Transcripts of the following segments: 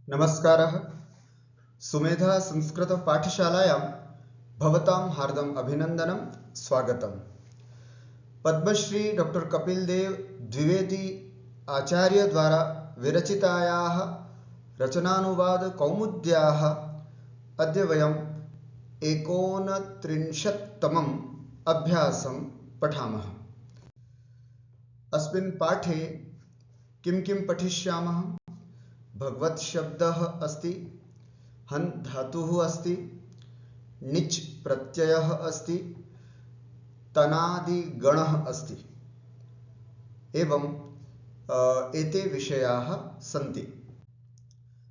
नमस्कारः। सुमेधा संस्कृत पाठशालायां भवतां हार्दम् अभिनन्दनं स्वागतम्। पद्मश्री डॉक्टर कपिल देव द्विवेदी आचार्य द्वारा विरचितायाः रचनानुवाद कौमुद्याः अद्य वयम् 39तमम् अभ्यासं पठामः। अस्मिन् पाठे किं किं पठिष्यामः? भगवत् शब्दः अस्ति, हन् धातुः अस्ति, निच् प्रत्ययः अस्ति, तनादिगणः अस्ति एवं एते विषयाः सन्ति।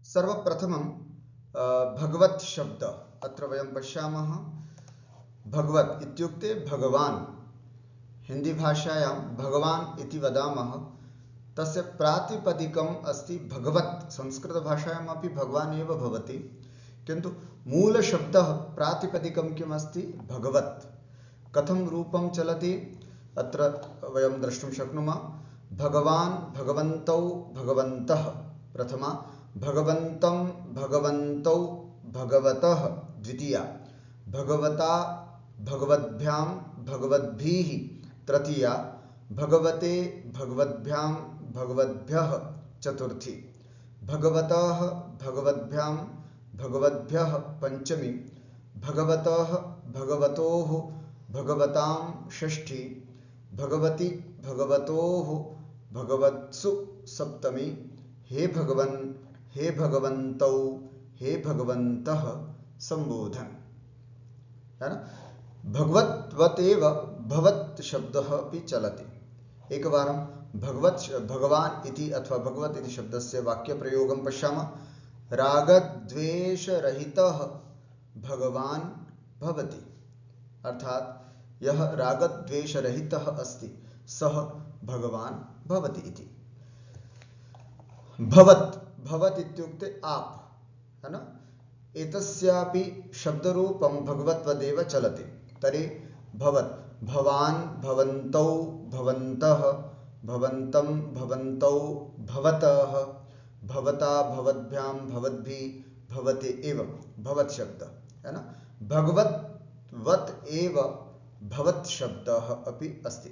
सर्वप्रथमं भगवत् शब्द अत्र वयं पश्यामः। भगवत् इत्युक्ते भगवान्। हिंदी भाषायां भगवान् इति वदामः। तस्य प्रातिपदिकम् अस्ति भगवत्। संस्कृतभाषायाम् अपि भगवान् एव भवति, किन्तु मूलशब्दः प्रातिपदिकं किम् अस्ति? भगवत्। कथं रूपं चलति अत्र वयं द्रष्टुं शक्नुमः। भगवान्, भगवन्तौ, भगवन्तः प्रथमा, भगवन्तं, भगवन्तौ, भगवतः द्वितीया, भगवता, भगवद्भ्यां, भगवद्भिः तृतीया, भगवते, भगवद्भ्यां, भगवद्भ्यः चतुर्थी, भगवतः, भगवद्भ्यां, भगवद्भ्यः पंचमी, भगवतः, भगवतोः, भगवतां षष्ठी, भगवति, भगवतोः, भगवत्सु सप्तमी। हे भगवन्, हे भगवन्तौ, हे भगवन्तः संबोधन है ना। भगवत्वतेव भवत् शब्दः अपि चलति। एकवारं भगवान् इति अथवा भगवत् इति शब्दस्य वाक्यप्रयोगं पश्यामः। रागद्वेषरहितः भगवान् भवति, अर्थात् यः रागद्वेषरहितः अस्ति सः भगवान् भवति इति। भवत्, भवत् इत्युक्ते आप है ना। एतस्यापि शब्दरूपं भगवत्वदेव चलति। तर्हि भवत्, भवान्, भवन्तौ, भवन्तः, भवन्तं, भवन्तौ, भवतः, भवता, भवद्भ्यां, भवद्भिः, भवते एवं भवत् शब्द है ना। भगवत् एव भवत् शब्दः अपि अस्ति।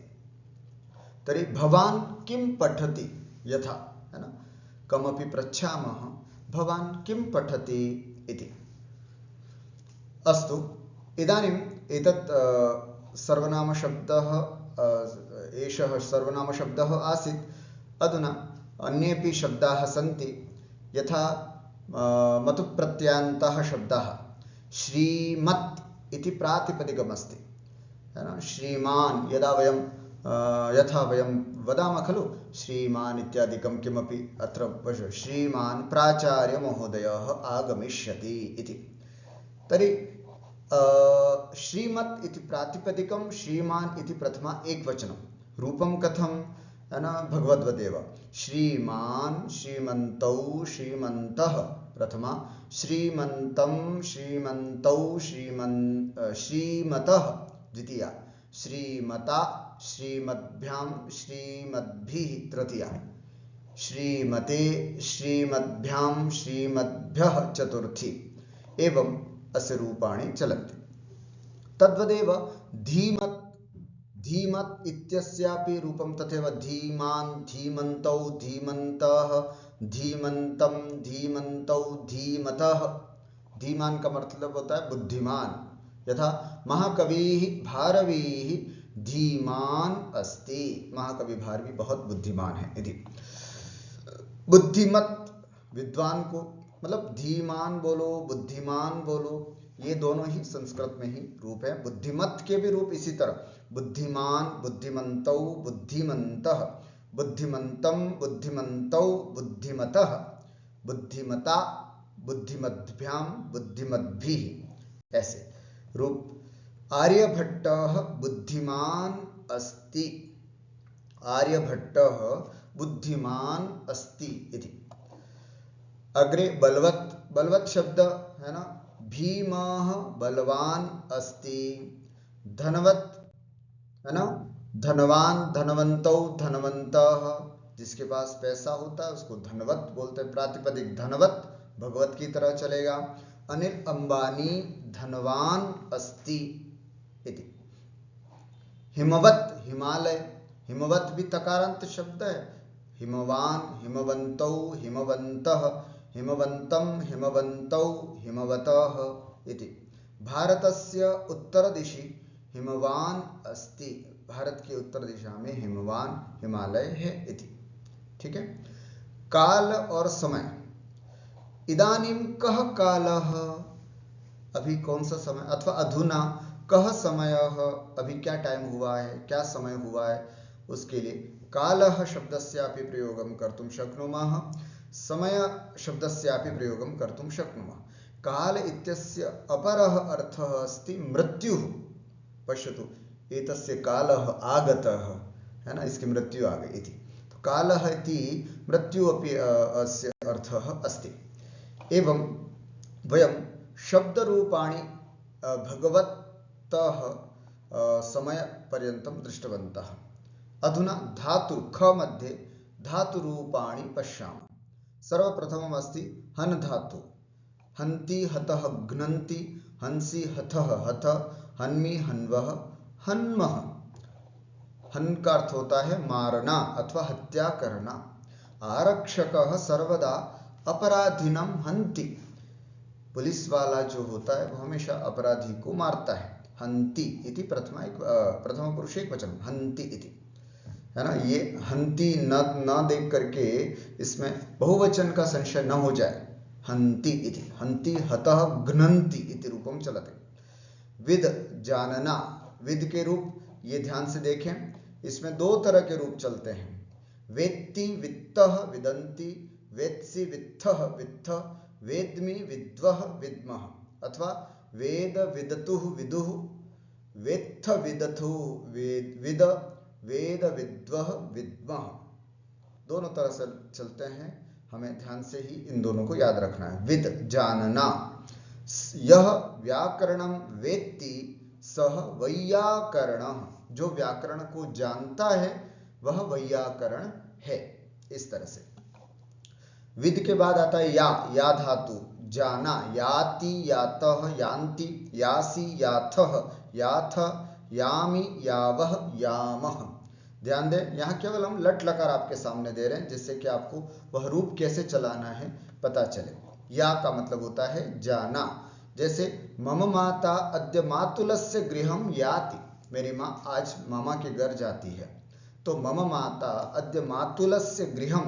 तर्हि भवान् किं पठति यथा है ना, कमपि पृच्छामः, भवान् किं पठति इति। अस्तु, इदानीम् एतत् सर्वनामशब्दः, एषः सर्वनामशब्दः आसीत्। अधुना अन्येपि शब्दाः सन्ति, यथा मतुप्रत्ययान्तः शब्दाः। श्रीमत् इति प्रातिपदिकमस्ति है ना। श्रीमान्, यथा वयं वदामः खलु श्रीमान् इत्यादिकं किमपि, अत्र श्रीमान् प्राचार्यमहोदयः आगमिष्यति इति। तर्हि श्रीमत् इति प्रातिपदिकं, श्रीमान् इति प्रथमा एकवचनं। रूपं कथं है ना, भगवद्वदेव। श्रीमान्, श्रीमन्तौ, श्रीमन्तः प्रथमा, श्रीमन्तं, श्रीमन्तौ, श्रीमतः द्वितीया, श्रीमता, श्रीमद्भ्यां, श्रीमद्भिः तृतीया, श्रीमते, श्रीमद्भ्यां, श्रीमद्भ्यः चतुर्थी। एवं अस्य रूपाणि चलन्ति। तद्वदेव धीमत्, धीमत् इत्यस्यापि रूपं तथैव। धीमान्, धीमन्तौ, धीमन्तः, धीमन्तं, धीमन्तौ, धीमतः। धीमान् का मतलब होता है बुद्धिमान। यथा महाकविः भारवीः धीमान् अस्ति। महाकवि भारवी बहुत बुद्धिमान है यदि। बुद्धिमत् विद्वान को, मतलब धीमान बोलो, बुद्धिमान बोलो, ये दोनों ही संस्कृत में ही रूप है। बुद्धिमत के भी रूप इसी तरह। बुद्धिमान, बुद्धिमन्तौ, बुद्धिमन्तः, बुद्धिमन्तं, बुद्धिमन्तौ, बुद्धिमतः, बुद्धिमता, बुद्धिमद्भ्यां, बुद्धिमद्भिः, ऐसे रूप। आर्यभट्टः बुद्धिमान अस्ति। आर्यभट्टः बुद्धिमान अस्ति इति। अग्रे बलवत्, बलवत् शब्द है ना। भीमः बलवान अस्ति। धनवत् है ना, धनवान, धनवन्तौ, धनवन्तः। जिसके पास पैसा होता है उसको धनवत् बोलते हैं। प्रातिपदिक धनवत्, भगवत की तरह चलेगा। अनिल अंबानी धनवान अस्ति इति। हिमवत हिमालय, हिमवत भी तकारांत शब्द है। हिमवान, हिमवन्तौ, हिमवन्तः, हिमवन्तं, हिमवन्तौ, हिमवतः इति। भारतस्य उत्तरदिशि हिमवान अस्ति, भारत की उत्तर दिशा में हिमवान हिमालय है इति। ठीक है। काल और समय, इदानीं कः कालः, अभी कौन सा समय, अथवा अधुना कः समयः, अभी क्या टाइम हुआ है, क्या समय हुआ है, उसके लिए कालः शब्दस्यापि प्रयोगं कर्तुं शक्नुमः, समय शब्दस्यापि प्रयोगं कर्तुं शक्नुमः। काल इत्यस्य अपरः अर्थः अस्ति मृत्युः। पश्यतु, एतस्य कालः आगतः है ना, इसकी मृत्यु आ गई इति। तो कालः इति मृत्यु अपि अस्य अर्थः अस्ति। एवं वयं शब्दरूपाणि भगवतः समयपर्यन्तं दृष्टवन्तः। अधुना धातु ख मध्ये धातुरूपाणि पश्यामः। सर्वप्रथमम् अस्ति हन् धातु। हन्ति हतः घ्नन्ति, हंसि हथः हथ, हन्मि हन्वः हन्मः। हन् का अर्थ होता है मारना अथवा हत्या करना। आरक्षकः सर्वदा अपराधिनं हन्ति। पुलिस वाला जो होता है वो हमेशा अपराधी को मारता है। हन्ति इति प्रथम पुरुष एकवचन, हन्ति इति, है ना। ये हन्ति न देख करके इसमें बहुवचन का संशय न हो जाए। हन्ति इति, हन्ति हतः घ्नन्ति इति रूपम चलते। विद जानना, विद के रूप ये ध्यान से देखें, इसमें दो तरह के रूप चलते हैं। वेत्ति वित्तः विदन्ति, वेत्सि वित्थः वित्थ, वेद्मि विद्वः विद्मः, अथवा वेद विदतुः विदुः, वेत्थ विदथुः विद, वेद विद्वः विद्मः। दोनों तरह से चलते हैं, हमें ध्यान से ही इन दोनों को याद रखना है। विद जानना, यह व्याकरणं वेत्ति सह वैयाकरणः, जो व्याकरण को जानता है वह वैयाकरण है। इस तरह से विद के बाद आता है या धातु। जाना, याति यातः यान्ति, यासि याथः याथ, यामि यावः यामः। ध्यान दें, यहाँ केवल हम लट लकार आपके सामने दे रहे हैं, जिससे कि आपको वह रूप कैसे चलाना है पता चले। या का मतलब होता है जाना। जैसे मम माता अद्य मातुलस्य गृहं याति, मेरी माँ आज मामा के घर जाती है। तो मम माता अद्य मातुलस्य गृहं,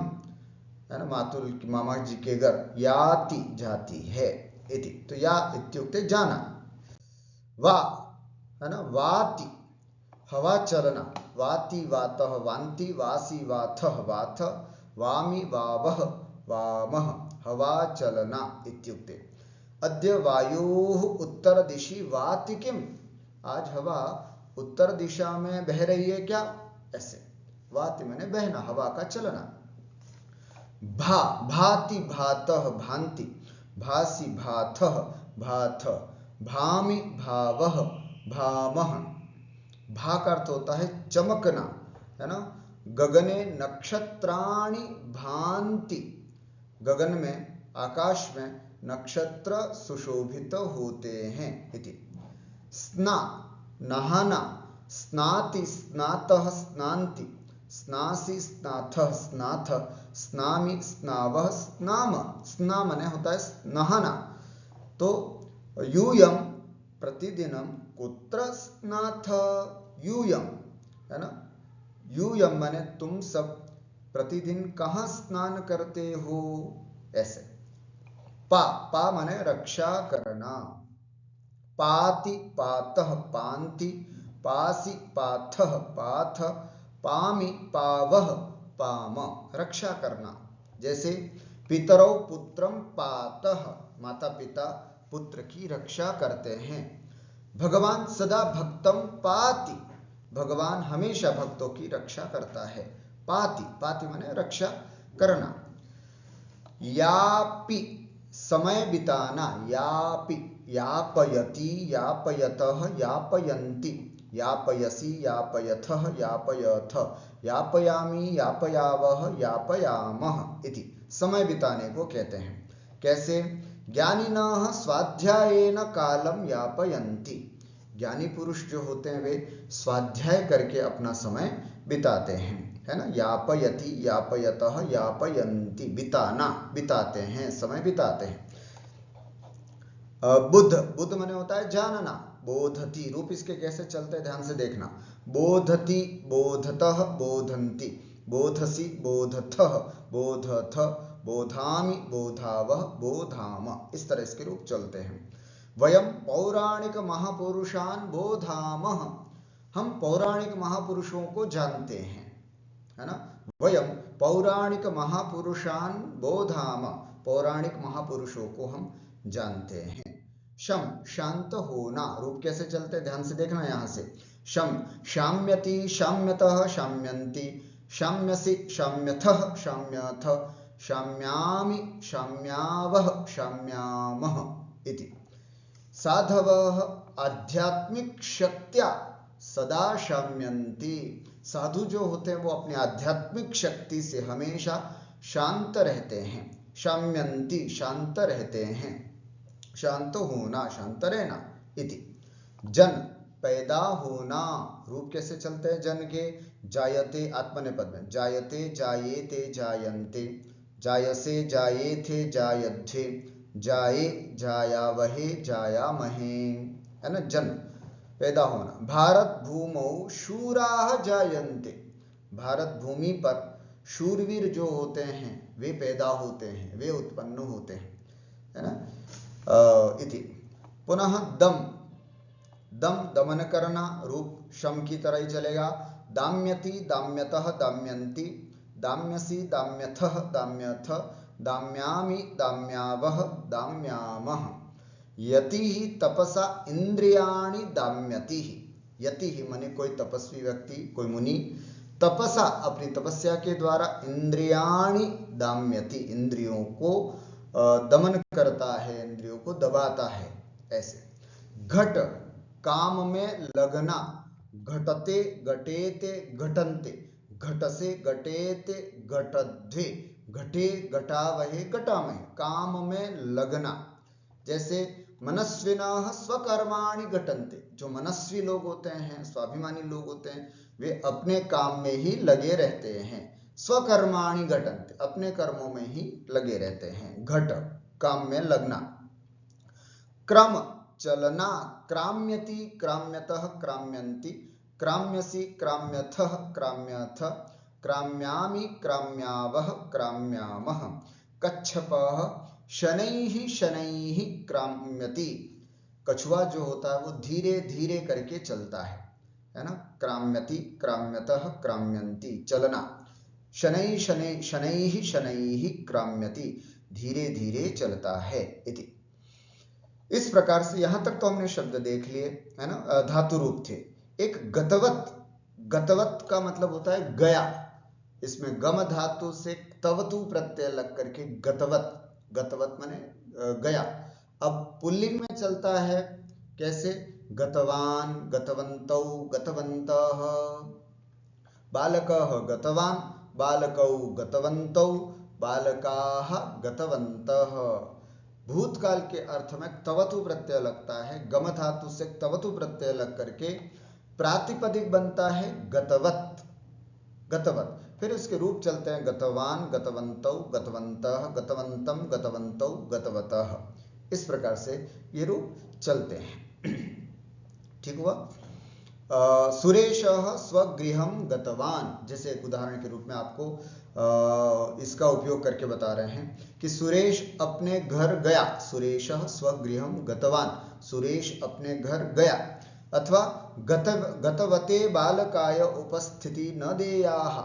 है ना, मातुल मामा जी के घर, याति जाती है इति। तो या इत्युक्ते जाना। वा, है ना, वाति हवा चलना। वाति वातः वान्ति, वासि वाथः वाथ, वामि वावः वामः, हवा चलना इत्युक्ते। अद्य वायुः उत्तर दिशि वाति किम, आज हवा उत्तर दिशा में बह रही है क्या, ऐसे। वाति माने बहना, हवा का चलना। भा, भाति भातः भान्ति, भासि भाथः भाथ, भामि भावः भामः। भा का अर्थ होता है चमकना, है ना। गगने नक्षत्राणि भान्ति, गगन में, आकाश में नक्षत्र सुशोभित होते हैं इति। स्ना, नहाना। स्नाति स्नातः स्नान्ति, स्नासि स्नाथः स्नाथ, स्नामि स्नावः स्नाम। स्ना माने होता है नहाना। तो यूयम प्रतिदिनम कुत्र स्नाथ, यूयम, है ना। यूयम माने तुम सब प्रतिदिन कहाँ स्नान करते हो, ऐसे। पा, पा माने रक्षा करना। पाति पातः पान्ति, पासि पाथः पाथ, पामि पावः पाम, रक्षा करना। जैसे पितरौ पुत्रम पातः, माता पिता पुत्र की रक्षा करते हैं। भगवान सदा भक्तम पाति, भगवान हमेशा भक्तों की रक्षा करता है। पाति, पाति माने रक्षा करना। यापि समय बिताना। यापि, यापयति यापयतः यापयन्ति, यापयसि यापयथः यापयथ, यापयामि यापयावः यापयामः इति समय बिताने को कहते हैं। कैसे? ज्ञानिनः स्वाध्यायेन कालम यापयन्ति। ज्ञानी पुरुष जो होते हैं वे स्वाध्याय करके अपना समय बिताते हैं, है ना। यापयति, यापयतः, यापयन्ति, बिताना, बिताते हैं, समय बिताते हैं। बुद्ध, बुद्ध माने होता है जानना। बोधति, रूप इसके कैसे चलते हैं ध्यान से देखना। बोधति, बोधतः, बोधन्ति, बोधसि, बोधथः, बोधथ, बोधामि, बोधावः, बोधाम, इस तरह इसके रूप चलते हैं। वयम पौराणिक महापुरुषान बोधामः, हम पौराणिक महापुरुषों को जानते हैं, है ना। वयम पौराणिक महापुरुषान बोधाम, पौराणिक महापुरुषों को हम जानते हैं। शम, शांत होना, रूप कैसे चलते ध्यान से देखना यहां से। शम, शाम्यति, शाम्यतः, शाम्यन्ति, शाम्यसि, शाम्यथः, शाम्यथ, शाम्यामि, शाम्यावः, शाम्यामः इति। साधवः आध्यात्मिक शक्त्या सदा शाम्यन्ति, साधु जो होते हैं वो अपनी आध्यात्मिक शक्ति से हमेशा शांत रहते हैं। शाम्यन्ति, शांत रहते हैं, शांत होना, शांत रहना इति। जन, पैदा होना, रूप कैसे चलते हैं जन के। जायते, आत्मनेपद में, जायते, जायेते, जायन्ते, जायसे, जायेथे, जायध्वे, जाये, जायावहे, जायामहे, है ना। जन, पैदा होना। भारत भूमौ शूराः जायन्ते, भारत भूमि पर शूरवीर जो होते हैं वे पैदा होते हैं, वे उत्पन्न होते हैं, है ना। इति। पुनः दम, दम, दमन करना, रूप शम की तरह ही चलेगा। दाम्यति, दाम्यतः, दाम्यन्ति, दाम्यसि, दाम्यथः, दाम्यथ, दाम्यामि, दाम्यावः, दाम्यामः। यतिः तपसा इंद्रियाणि दाम्यति, यतिः माने कोई तपस्वी व्यक्ति, कोई मुनि, तपसा अपनी तपस्या के द्वारा, इंद्रियाणि दाम्यति, इंद्रियों को दमन करता है, इंद्रियों को दबाता है, ऐसे। घट, काम में लगना, घटते, घटेते, घटन्ते, घटसे, घटेते, घटध्वे, घटे, घटावहे, घटामहे, काम में लगना। जैसे मनस्विनः स्वकर्माणि घटन्ते, जो मनस्वी लोग होते हैं, स्वाभिमानी लोग होते हैं, वे अपने काम में ही लगे रहते हैं। स्वकर्माणि घटन्ते, अपने कर्मों में ही लगे रहते हैं। घट, काम में लगना। क्रम, चलना, क्राम्यति, क्राम्यतः, क्राम्यन्ति, क्राम्यसि, क्राम्यथः, क्राम्यथ, क्राम्यामि, क्राम्यावः, क्राम्यामः। कच्छपः, शनैः शनैः क्राम्यति, कछुआ जो होता है वो धीरे धीरे करके चलता है ना। क्राम्यति, क्राम्यतः, क्राम्यन्ति, चलना। शनैः शनैः, शनैः शनैः क्राम्यति, धीरे धीरे चलता है इति। इस प्रकार से यहां तक तो हमने शब्द देख लिए, है ना। धातु रूप थे। एक गतवत, गतवत का मतलब होता है गया, इसमें गम धातु से तवतु प्रत्यय लग करके गतवत, गतवत माने गया। अब पुल्लिंग में चलता है कैसे? गतवान, गतवन्तौ, गतवन्तः, बालकः गतवान, बालकौ गतवन्तौ, बालकाः गतवन्तः। भूतकाल के अर्थ में तवतु प्रत्यय लगता है, गम धातु से तवतु प्रत्यय लग करके प्रातिपदिक बनता है गतवत, गतवत। फिर उसके रूप चलते हैं गतवान, गतवन्तौ, गतवन्तः, गतवन्तं, गतवन्तौ, गतवतः। इस प्रकार से ये रूप चलते हैं। ठीक हुआ। सुरेशः स्वगृहं गतवान, जैसे एक उदाहरण के रूप में आपको इसका उपयोग करके बता रहे हैं कि सुरेश अपने घर गया। सुरेशः स्वगृहं गतवान, सुरेश अपने घर गया। अथवा गतवते बालकाय उपस्थिति न देयाः,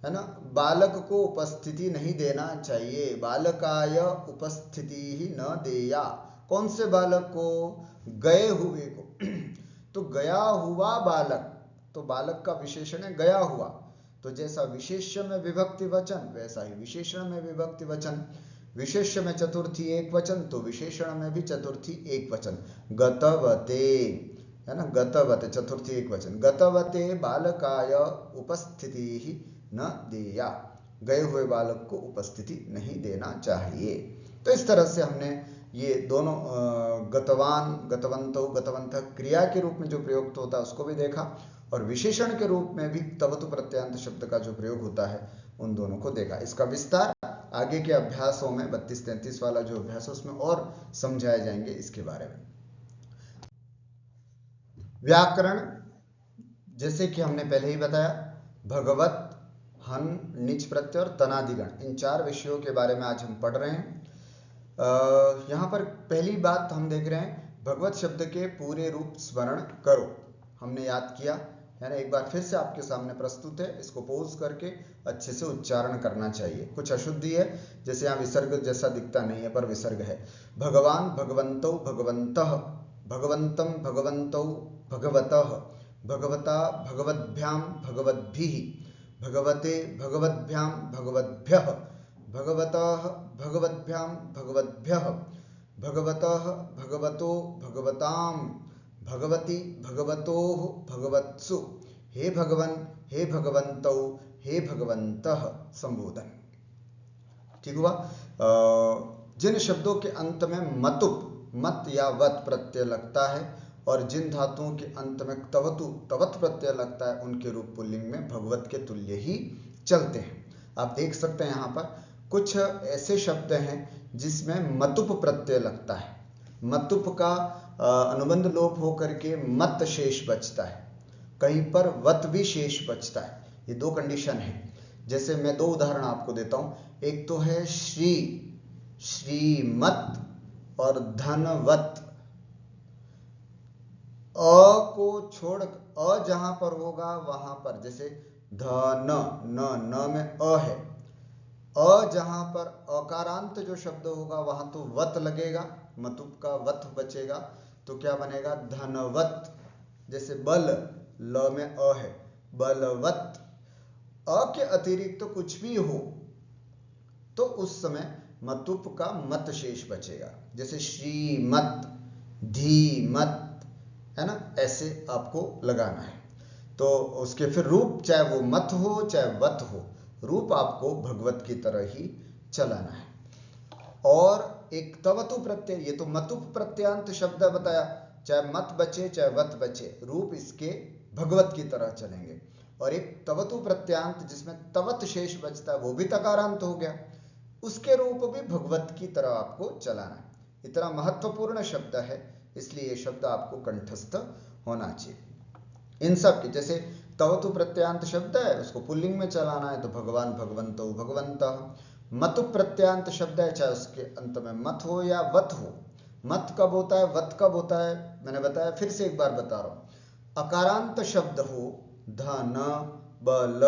है ना। बालक को उपस्थिति नहीं देना चाहिए। बालकाय उपस्थिति ही न देया, कौन से बालक को? गए हुए को। तो गया हुआ बालक, तो बालक का विशेषण है गया हुआ। तो जैसा विशेष्य में विभक्ति वचन वैसा ही विशेषण में विभक्ति वचन। विशेष्य में चतुर्थी एक वचन तो विशेषण में भी चतुर्थी एक वचन। गतवते, है ना, गतवते चतुर्थी एक वचन। गतवते बालकाय उपस्थिति ही न देया, गए हुए बालक को उपस्थिति नहीं देना चाहिए। तो इस तरह से हमने ये दोनों गतवान, गतवंतो, गतवंत क्रिया के रूप में जो प्रयोग होता है उसको भी देखा, और विशेषण के रूप में भी तवतु प्रत्ययान्त शब्द का जो प्रयोग होता है उन दोनों को देखा। इसका विस्तार आगे के अभ्यासों में 32-33 वाला जो अभ्यास है उसमें और समझाए जाएंगे इसके बारे में। व्याकरण, जैसे कि हमने पहले ही बताया, भगवत, हन, निच प्रत्यय और तनादिगण, इन 4 विषयों के बारे में आज हम पढ़ रहे हैं। यहाँ पर पहली बात हम देख रहे हैं, भगवत शब्द के पूरे रूप स्मरण करो। हमने याद किया है ना, एक बार फिर से आपके सामने प्रस्तुत है, इसको पोज करके अच्छे से उच्चारण करना चाहिए। कुछ अशुद्धि है, जैसे यहाँ विसर्ग जैसा दिखता नहीं है पर विसर्ग है। भगवान, भगवंतौ, भगवन्तः, भगवन्तं, भगवन्तौ, भगवतः, भगवता, भगवद्भ्यां, भगवद्भिः, भगवते, भगवद्भ्यां, भगवद्भ्यः, भगवतः, भगवद्भ्यां, भगवद्भ्यः, भगवतः, भगवतो, भगवतां, भगवती, भगवतोः, भगवत्सु, हे भगवन, हे भगवन्तौ, हे भगवन्तः संबोधन। ठीक हुआ। जिन शब्दों के अंत में मतुप, मत या वत प्रत्यय लगता है और जिन धातुओं के अंत में तवतु, तवत प्रत्यय लगता है, उनके रूप पुल्लिंग में भगवत के तुल्य ही चलते हैं। आप देख सकते हैं यहाँ पर कुछ ऐसे शब्द हैं जिसमें मतुप प्रत्यय लगता है। मतुप का अनुबंध लोप होकर के मत शेष बचता है, कहीं पर वत भी शेष बचता है। ये 2 कंडीशन है। जैसे मैं 2 उदाहरण आपको देता हूं। एक तो है श्री, श्रीमत और धनवत। अ को छोड़, अ जहां पर होगा वहां पर, जैसे धन, न में अ है, अ जहां पर अकारांत जो शब्द होगा वहां तो वत लगेगा, मतुप का वत बचेगा, तो क्या बनेगा, धनवत। जैसे बल, ल में अ है, बलवत। अ के अतिरिक्त तो कुछ भी हो तो उस समय मतुप का मत शेष बचेगा। जैसे श्रीमत, धीमत, है ना, ऐसे आपको लगाना है। तो उसके फिर रूप, चाहे वो मत हो चाहे वत हो, रूप आपको भगवत की तरह ही चलाना है। और एक तवतु प्रत्यय, ये तो मतुप प्रत्यांत शब्द बताया, चाहे मत बचे चाहे वत बचे, रूप इसके भगवत की तरह चलेंगे। और एक तवतु प्रत्यांत जिसमें तवत शेष बचता है, वो भी तकारांत हो गया, उसके रूप भी भगवत की तरह आपको चलाना है। इतना महत्वपूर्ण शब्द है, इसलिए ये शब्द आपको कंठस्थ होना चाहिए। इन सब की, जैसे तवतु प्रत्यांत शब्द है, उसको पुल्लिंग में चलाना है तो भगवान, भगवंतो, भगवन्तः। मतु प्रत्यांत शब्द है, चाहे उसके अंत में मत हो या वत हो। मत कब होता है, वत कब होता है, मैंने बताया, फिर से एक बार बता रहा हूं। अकारांत शब्द हो, धन, बल,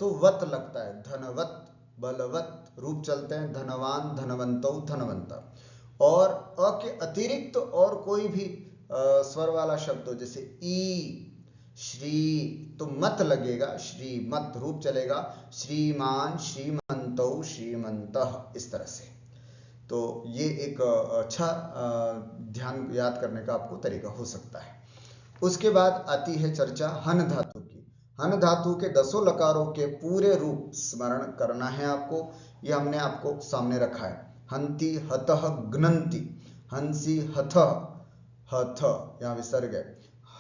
तो वत लगता है, धनवत, बलवत, रूप चलते हैं धनवान, धनवंतो, धनवंता। और अ के अतिरिक्त और कोई भी स्वर वाला शब्द हो, जैसे ई, श्री, तो मत लगेगा, श्रीमत, रूप चलेगा श्रीमान, श्रीमंतो, श्रीमंतः, इस तरह से। तो ये एक अच्छा ध्यान याद करने का आपको तरीका हो सकता है। उसके बाद आती है चर्चा हन धातु की। हन धातु के 10 लकारों के पूरे रूप स्मरण करना है आपको। ये हमने आपको सामने रखा है। हंति, हतः, ग्नन्ति, हंसी, हथः, हथ, यहाँ विसर्ग है।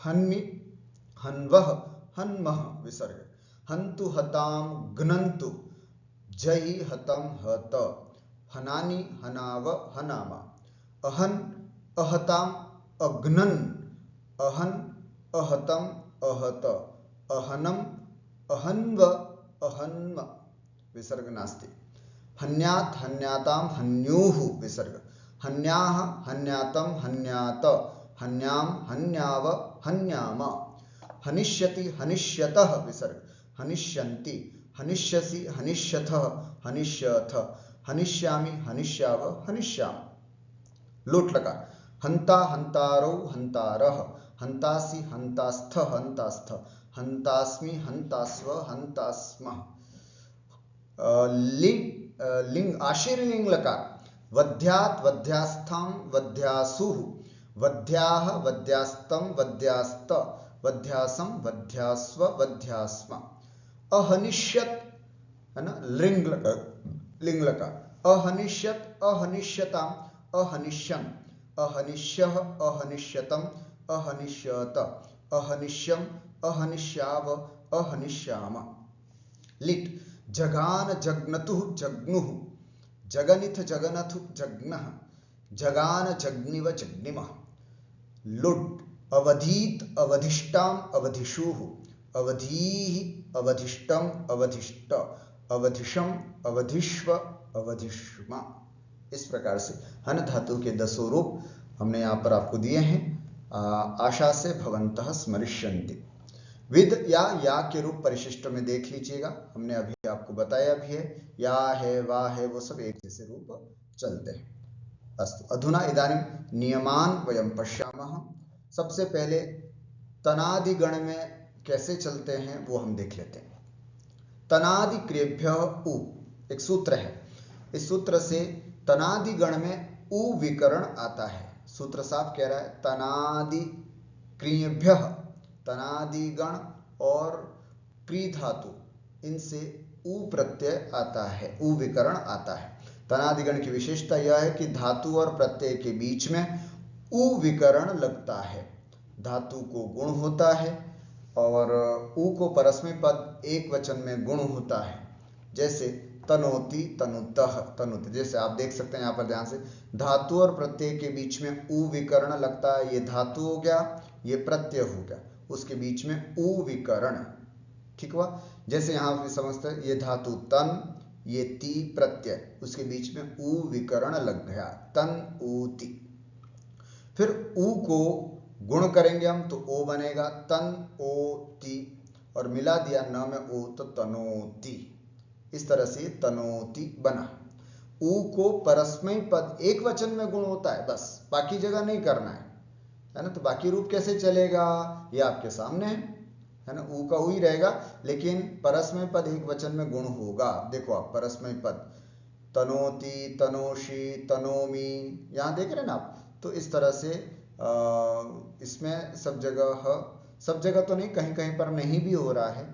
हन्मि, हन्वः, हन्मः, विसर्ग। हन्तु, हताम, ग्नन्तु, जहि, हतम, हत, हनानि, हनाव, हनामा। अहन, अहताम, अग्नन्, अहन, अहतम, अहत, अहनम, अहन्व, अहन्म, विसर्ग नास्ति। हन्यात्, हन्याताम, हन्यूः, विसर्ग। हन्याः, हन्यातम, हन्यात, हन्याम, हन्याव, हन्याम। हनिष्यति, हनिष्यतः, विसर्ग। हनिष्यन्ति, हनिष्यसि, हनिष्यथः, हनिष्यथ, हनिष्यामि, हनिष्याव, हनिष्याम। लोट लकार। हंता, हंतारौ, हंतारः, हंतासि, हंतास्थ, हंतास्थ, हंतास्मि, हंतास्व, हंतास्मः। लिंग, आशीर्लिंग लकार। वध्यात्, वध्यास्थां, वध्यासुः, वध्याः, वध्यास्तम, वध्यास्त, वध्यासम, वध्यास्व, वध्यास्म। अहनिष्यत, है ना, लिंग लकार। अहनिष्यत अहनिष्यताम अहनिष्यम अहनिष्यः अहनिष्यतम अहनिष्यत अहनिष्यम अहनिष्याव अहनिष्याम। लिट जगान जग्नतु जग्नुः जगनिथ जगनथु जग्नः जगान जग्निव जग्निमः। लुट अवधीत अवधिष्टाम अवधिषुः अवधीः अवधिष्टम अवधिष्ट अवधिषम अवधिष्व अवधिष्मा। इस प्रकार से हन धातु के 10 रूप हमने यहाँ पर आपको दिए हैं। आशा से भवन्तः स्मरिष्यन्ति। विद या के रूप परिशिष्ट में देख लीजिएगा, हमने अभी आपको बताया भी है, या है वा है वो सब एक जैसे रूप चलते हैं। अस्तु अधुना इदानीं नियमान वयं पश्यामः। सबसे पहले तनादि गण में कैसे चलते हैं वो हम देख लेते हैं। तनादि क्रियेभ्यः उ एक सूत्र है, इस सूत्र से तनादि गण में उ विकरण आता है। सूत्र साफ कह रहा है तनादि क्रियेभ्यः, तनादि गण और क्री धातु इनसे उ प्रत्यय आता है, उ विकरण आता है। तनादिगण की विशेषता यह है कि धातु और प्रत्यय के बीच में उ विकरण लगता है। धातु को गुण होता है और उ को परस्मै पद एक वचन में गुण होता है। जैसे तनोति तनुतः तनुत, जैसे आप देख सकते हैं यहाँ पर ध्यान से, धातु और प्रत्यय के बीच में उ विकरण लगता है। ये धातु हो गया, ये प्रत्यय हो गया, उसके बीच में उ विकरण, ठीक हुआ। जैसे यहाँ पे समझते हैं ये धातु तन, ये ती प्रत्यय, उसके बीच में उ विकरण लग गया, तन ऊति। फिर उ को गुण करेंगे हम तो ओ बनेगा, तन ओति, और मिला दिया न में ओ तो तनोति। इस तरह से तनोति बना। उ को परस्मै पद एक वचन में गुण होता है, बस बाकी जगह नहीं करना है ना। तो बाकी रूप कैसे चलेगा ये आपके सामने है ना, उ का उ ही रहेगा, लेकिन परस्मै पद एक वचन में गुण होगा। देखो आप परस्मै पद तनोति तनोषि तनोमि, यहाँ देख रहे हैं ना आप। तो इस तरह से इसमें सब जगह तो नहीं, कहीं कहीं पर नहीं भी हो रहा है,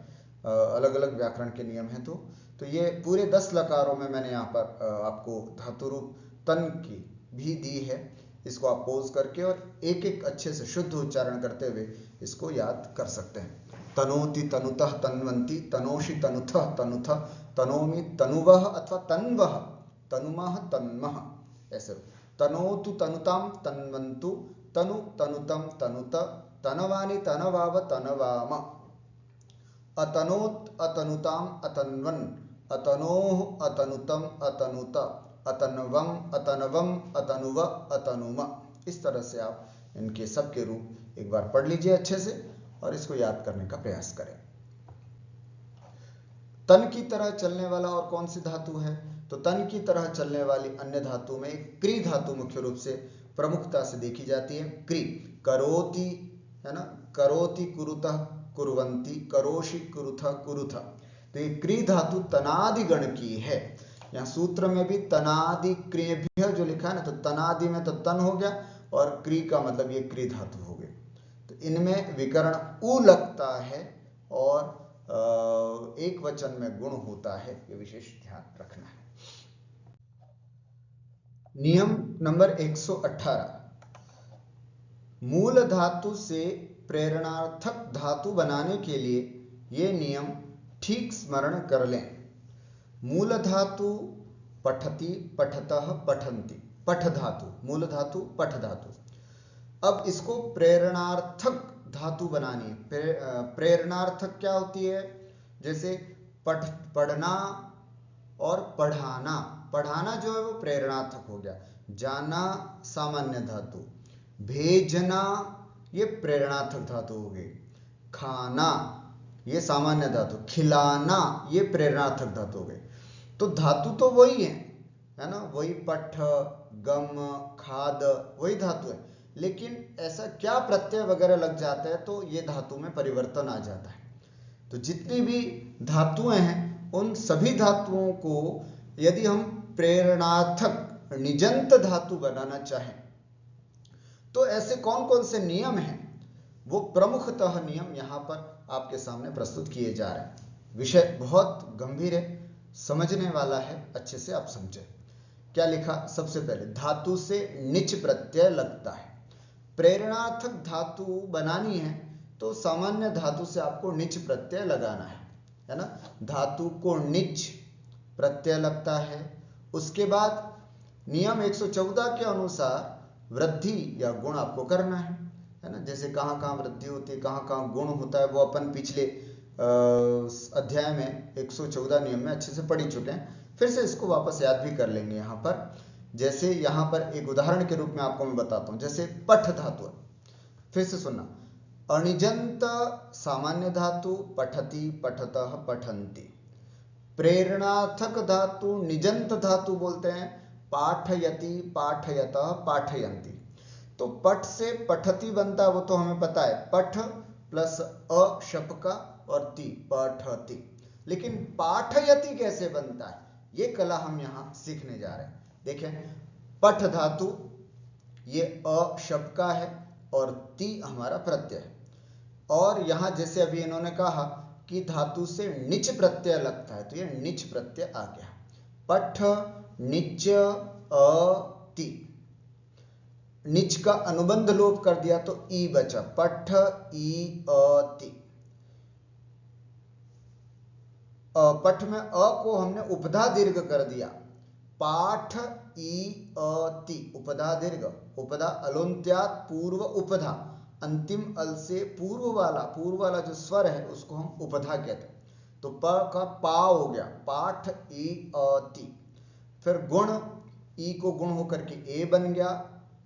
अलग अलग व्याकरण के नियम हैं। तो ये पूरे 10 लकारों में मैंने यहाँ पर आपको धातु रूप तन की भी दी है। इसको आप पोज करके और एक एक अच्छे से शुद्ध उच्चारण करते हुए इसको याद कर सकते हैं। तनोति तनुतः तन्वन्ति तनोषि तनुथः तनुथः तनोमि तनुवः अथवा तन्वः तनुमः तन्मः, ऐसे। तनोतु तनुतां तन्वन्तु तनु तनुतं तनुत तनवानि तनवाव तनवाम। अतनोत अतनुताम अतन्वन् अतनोः अतनुतम अतनुत अतन्वम अतनवम अतनुव अतनुम। इस तरह से आप इनके सब के रूप एक बार पढ़ लीजिए अच्छे से और इसको याद करने का प्रयास करें। तन की तरह चलने वाला और कौन सी धातु है? तो तन की तरह चलने वाली अन्य धातु में क्री धातु मुख्य रूप से प्रमुखता से देखी जाती है। क्री करोति है ना, करोति कुरुतः कुर्वन्ति करोषि कुरुथः कुरुथ। तो ये क्री धातु तनादि गण की है। यहाँ सूत्र में भी तनादि क्रियेभ्यः जो लिखा है ना, तो तनादि में तो तन हो गया और क्री का मतलब ये क्री धातु हो गई। तो इनमें विकरण उ लगता है और एक वचन में गुण होता है, ये विशेष ध्यान रखना है। नियम नंबर 118, मूल धातु से प्रेरणार्थक धातु बनाने के लिए ये नियम ठीक स्मरण कर लें। मूल धातु पठति पठतः पठन्ति, पठ धातु, मूल धातु पठ धातु। अब इसको प्रेरणार्थक धातु बनानी है। प्रेरणार्थक क्या होती है? जैसे पढ़ना और पढ़ाना। पढ़ाना जो है वो प्रेरणार्थक हो गया। जाना सामान्य धातु, भेजना ये प्रेरणार्थक धातु हो गई। खाना ये सामान्य धातु, खिलाना ये प्रेरणार्थक धातु हो गई। तो धातु तो वही है ना, वही पठ गम खाद वही धातु है, लेकिन ऐसा क्या प्रत्यय वगैरह लग जाता है तो ये धातु में परिवर्तन आ जाता है। तो जितनी भी धातुएं हैं उन सभी धातुओं को यदि हम प्रेरणार्थक निजंत धातु बनाना चाहें तो ऐसे कौन कौन से नियम हैं, वो प्रमुखतः नियम यहां पर आपके सामने प्रस्तुत किए जा रहे हैं। विषय बहुत गंभीर है, समझने वाला है, अच्छे से आप समझें। क्या लिखा? सबसे पहले धातु से निच प्रत्यय लगता है। प्रेरणार्थक धातु बनानी है तो सामान्य धातु से आपको निच प्रत्यय लगाना है ना। धातु को निच प्रत्यय लगता है। उसके बाद नियम 114 के अनुसार वृद्धि या गुण आपको करना है ना। जैसे कहाँ कहाँ वृद्धि होती है, कहाँ कहाँ गुण होता है, वो अपन पिछले अध्याय में 114 नियम में अच्छे से पढ़ चुके हैं। फिर से इसको वापस याद भी कर लेंगे यहाँ पर। जैसे यहाँ पर एक उदाहरण के रूप में आपको मैं बताता हूँ। जैसे पठ धातु, फिर से सुनना। अणिजंत सामान्य धातु पठति, पठतः, पठन्ति। प्रेरणार्थक धातु निजंत धातु बोलते हैं, पाठयति, पाठयतः, पाठयन्ति। तो पठ से पठति बनता है, वो तो हमें पता है, पठ प्लस अ शपका और ति, पठति। लेकिन पाठयति कैसे बनता है, ये कला हम यहाँ सीखने जा रहे हैं। देखें, पठ धातु ये अ शपका है और ति हमारा प्रत्यय है। और यहाँ जैसे अभी इन्होंने कहा कि धातु से निच प्रत्यय लगता है, तो ये निच प्रत्यय आ गया। पठ निच अ ति, निच का अनुबंध लोप कर दिया तो ई बचा, पठ ई अ ति। पठ में अ को हमने उपधा दीर्घ कर दिया, पाठ ई अ ति, उपधा दीर्घ, उपधा अलोन्त्यात पूर्व उपधा, अंतिम अल से पूर्व वाला जो स्वर है उसको हम उपधा कहते हैं। तो प का पा हो गया, पाठ ई अ ति। फिर गुण, ई को गुण होकर के ए बन गया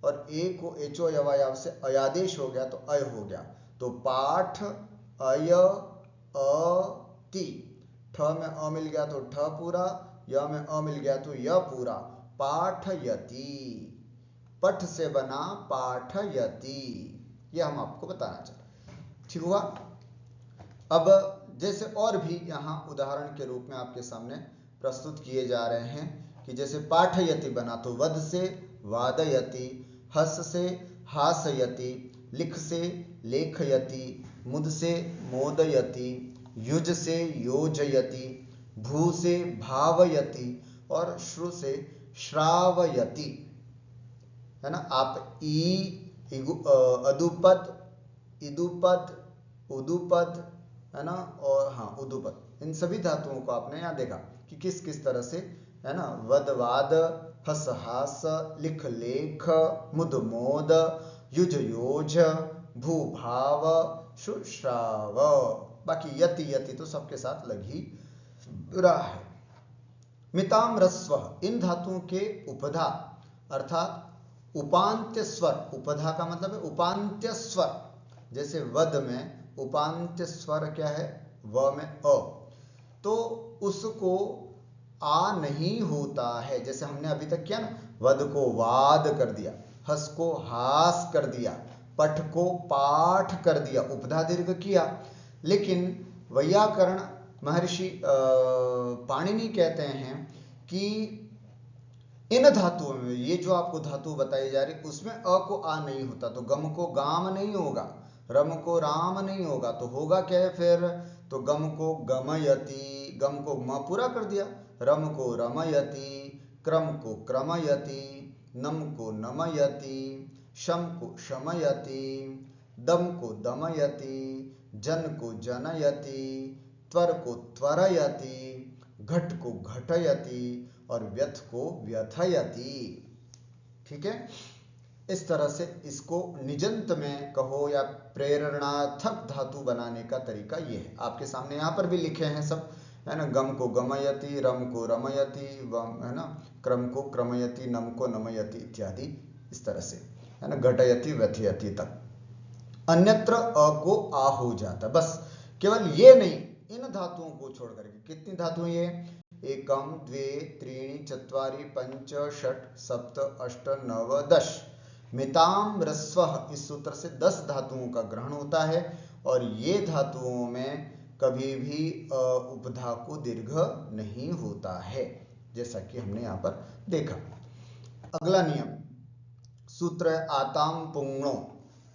और ए को एचो यवायाव से अयादेश हो गया तो अय हो गया। तो पाठ अय अ ति। ठ में अ मिल गया तो ठ पूरा, य में अ मिल गया तो य पूरा, पाठयति। पठ से बना पाठयति, ये हम आपको बताना चाहते। ठीक हुआ। अब जैसे और भी यहाँ उदाहरण के रूप में आपके सामने प्रस्तुत किए जा रहे हैं कि जैसे पाठयति बना तो वद से वादयति, हस से हासयति, लिख से लेखयति, मुद से मोदयति, युज से योजयति, भू से भावयति और श्रु से श्रावयति, है ना। आप ई, अदुपद, इदुपद, उदुपद, है ना, और हाँ उदुपद, इन सभी धातुओं को आपने यहाँ देखा कि किस किस तरह से, है ना, वद वाद, हस हास, लिख लेख, मुद मोद, युज योज, भू भाव, शुश्राव। बाकी यति यति तो सबके साथ लग ही रहा है। मिताम रस्व, इन धातुओं के उपधा अर्थात उपांत्य स्वर, उपधा का मतलब है उपांत्य स्वर। जैसे वद में उपांत्य स्वर क्या है, व में अ, तो उसको आ नहीं होता है। जैसे हमने अभी तक किया ना, वद को वाद कर दिया, हस को हास कर दिया, पठ को पाठ कर दिया, उपधा दीर्घ किया। लेकिन वैयाकरण महर्षि पाणिनि कहते हैं कि इन धातुओं में, ये जो आपको धातु बताई जा रही उसमें अ को आ नहीं होता, तो गम को गाम नहीं होगा, रम को राम नहीं होगा, तो होगा क्या है फिर, तो गम को गमयति, गम को म पूरा कर दिया, रम को रमयति, क्रम को क्रमयति, नम को नमयति, शम को शमयति, दम को दमयति, जन को जनयति, त्वर को त्वरयति, घट को घटयति और व्यथ को व्यथयति। ठीक है। इस तरह से इसको निजंत में कहो या प्रेरणार्थक धातु बनाने का तरीका ये है। आपके सामने यहाँ पर भी लिखे हैं सब, है ना। गम को गमयति, रम को रमयति, है ना, क्रम को क्रमयति, नम को नमयति इत्यादि, इस तरह से, है ना, घटयति व्यथयति तक। अन्यत्र अ को आ हो जाता। बस केवल ये नहीं, इन धातुओं को छोड़ करके, कितनी धातुएं ये, एकम द्वे त्रीणि चत्वारि पंच षट सप्त अष्ट नव दश। मिताम रस्व, इस सूत्र से 10 धातुओं का ग्रहण होता है और ये धातुओं में कभी भी उपधा को दीर्घ नहीं होता है, जैसा कि हमने यहाँ पर देखा। अगला नियम, सूत्र है आताम पुंगणो।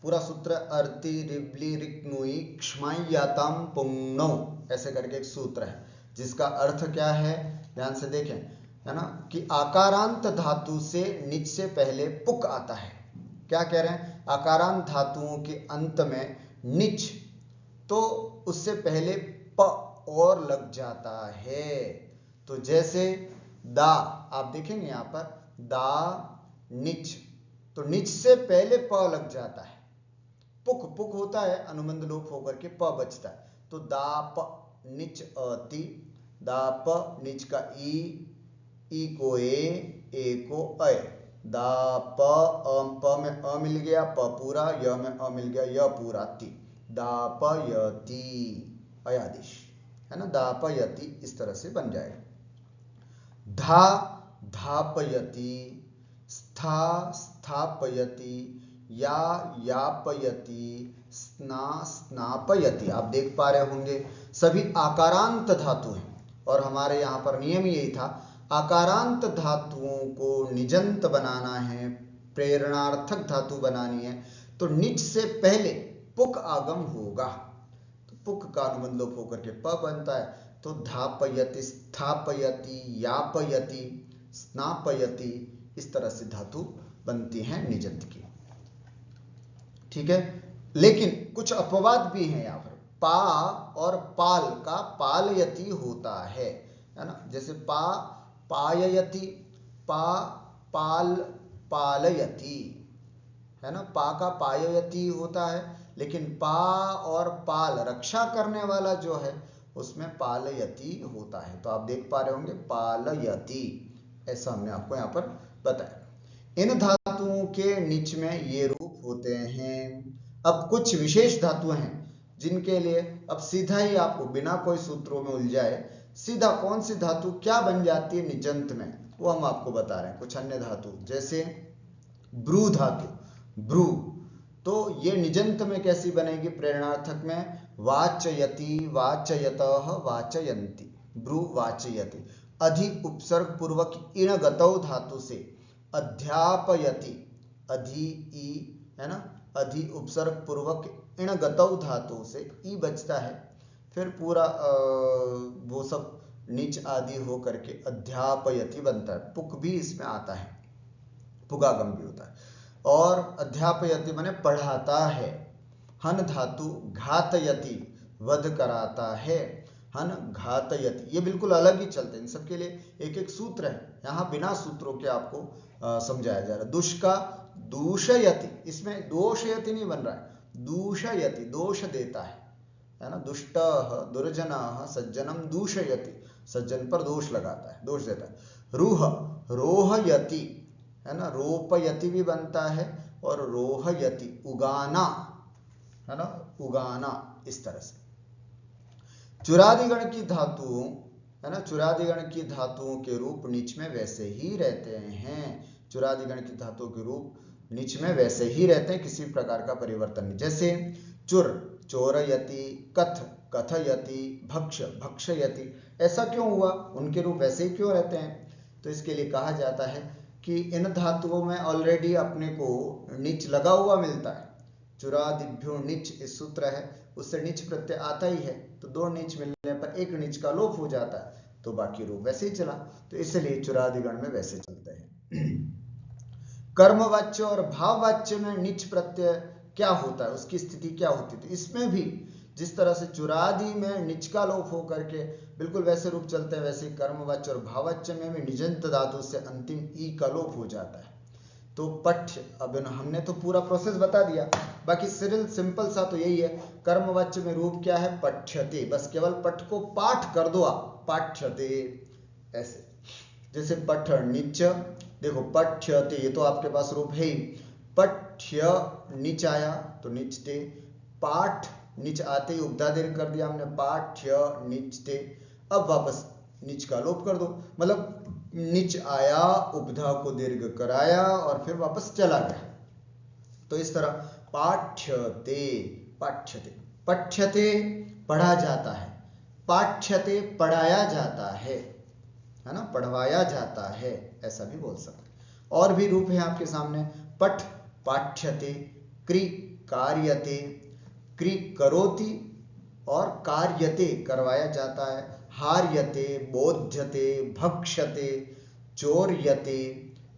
पूरा सूत्र अर्ति रिबली रिक्नुई क्षमायाताम पुंगणो, ऐसे करके एक सूत्र है जिसका अर्थ क्या है, ध्यान से देखें। है ना, कि आकारांत धातु से निच से पहले पुक आता है। क्या कह रहे हैं, आकारांत धातुओं के अंत में निच, तो उससे पहले प और लग जाता है। तो जैसे दा, आप देखेंगे यहां पर दा निच, तो निच से पहले प लग जाता है। पुक, पुक होता है अनुबंध लोप होकर के प बचता है। तो दा प निच अति, दा प निच का ई को ए को अय, दा प प में अ मिल गया, प पूरा, य में अ मिल गया, य पूरा, ति, दा प यति, अयादेश, है ना, दा प यति, इस तरह से बन जाएगा। धा धापयति, स्था स्थापयति, या यापयति, स्ना स्नापयति। आप देख पा रहे होंगे सभी आकारांत धातु हैं, और हमारे यहाँ पर नियम यही था, आकारांत धातुओं को निजंत बनाना है, प्रेरणार्थक धातु बनानी है, तो निच से पहले पुक आगम होगा। तो पुक का अनुबंध लोप होकर के प बनता है। तो धापयति, स्थापयति, यापयति, स्नापयति, इस तरह से धातु बनती हैं निजंत की। ठीक है, लेकिन कुछ अपवाद भी हैं यहाँ पर। पा और पाल का पालयति होता है ना, जैसे पा पाययति, पा पाल पालयति, है ना, पा का पाययति होता है, लेकिन पा और पाल रक्षा करने वाला जो है उसमें पालयति होता है। तो आप देख पा रहे होंगे पालयति, ऐसा हमने आपको यहाँ पर बताया। इन धातुओं के निच में ये रूप होते हैं। अब कुछ विशेष धातुएं हैं जिनके लिए अब सीधा ही आपको बिना कोई सूत्रों में उलझाए सीधा कौन सी धातु क्या बन जाती है निजंत में, वो हम आपको बता रहे हैं। कुछ अन्य धातु जैसे ब्रू धातु, ब्रू, तो ये निजंत में कैसी बनेगी, प्रेरणार्थक में वाचयति, वाचयतः, वाचयन्ति, ब्रू वाचयति। अधि उपसर्ग पूर्वक इण गतौ धातु से अध्यापयति, अधि ई, है ना, अधि उपसर्ग पूर्वक इण गतौ धातु से ई बचता है, फिर पूरा वो सब नीच आदि हो करके अध्यापयति बनता है। पुक भी इसमें आता है, पुगागम भी होता है। और अध्यापयति माने पढ़ाता है। हन धातु घातयति, वध कराता है, हन घातयति, ये बिल्कुल अलग ही चलते हैं, इन सबके लिए एक एक सूत्र है, यहाँ बिना सूत्रों के आपको समझाया जा रहा है। दुष्का दूषयति, इसमें दोषयति नहीं बन रहा है, दूषयति, दोष देता है ना, दुष्ट दुर्जन सज्जनम दूषयति, सज्जन पर दोष लगाता है, दोष देता है। रूह रोहयति, है ना, रोपयति भी बनता है, और रोहयति उगाना, है ना, उगाना, इस तरह से। चुरादिगण की धातुओं, है ना, चुरादिगण की धातुओं के रूप नीच में वैसे ही रहते हैं। चुरादिगण की धातुओं के रूप नीच में वैसे ही रहते हैं, किसी प्रकार का परिवर्तन नहीं। जैसे चुर चोरयति, कथ कथयति, भक्ष भक्षयति, ऐसा क्यों हुआ, उनके रूप वैसे ही क्यों रहते हैं। तो इसके लिए कहा जाता है कि इन धातुओं में ऑलरेडी अपने को निच लगा हुआ मिलता है। चुरादिभ्यो निच इस सूत्र है, उससे निच प्रत्यय आता ही है, तो दो निच मिलने पर एक निच का लोप हो जाता है, तो बाकी रूप वैसे ही चला, तो इसलिए चुरादिगण में वैसे चलते हैं। कर्मवाच्य और भाववाच्य में निच प्रत्यय क्या होता है, उसकी स्थिति क्या होती है, तो इसमें भी जिस तरह से चुरादि में निच का लोप होकर के बिल्कुल वैसे रूप चलते हैं, वैसे कर्मवाच्य और भाववाच्य में भी निजंत धातु से अंतिम ई का लोप हो जाता है। तो पठ्य, अब हमने तो पूरा प्रोसेस बता दिया, बाकी सिरिल सिंपल सा तो यही है। कर्मवाच्य में रूप क्या है, पठ्यते, बस केवल पठ को पाठ कर दो आप, पाठ्यते, ऐसे। जैसे पठ निच, देखो पठ्यते, ये तो आपके पास रूप है ही, पठ्य निच आया तो निचते, पाठ निच आते ही उपधा दीर्घ कर दिया हमने, पाठ्य निचते, अब वापस निच का लोप कर दो, मतलब निच आया, उपधा को दीर्घ कराया और फिर वापस चला गया। तो इस तरह पाठ्यते, पाठ्यते, पठ्यते पढ़ा जाता है, पाठ्यते पढ़ाया जाता है ना, पढ़वाया जाता है, ऐसा भी बोल सकते। और भी रूप है आपके सामने, पठ पाठ्यते, क्रि कार्यते, क्रि करोति और कार्यते करवाया जाता है, हार्यते, बोध्यते, भक्ष्यते, चोर्यते।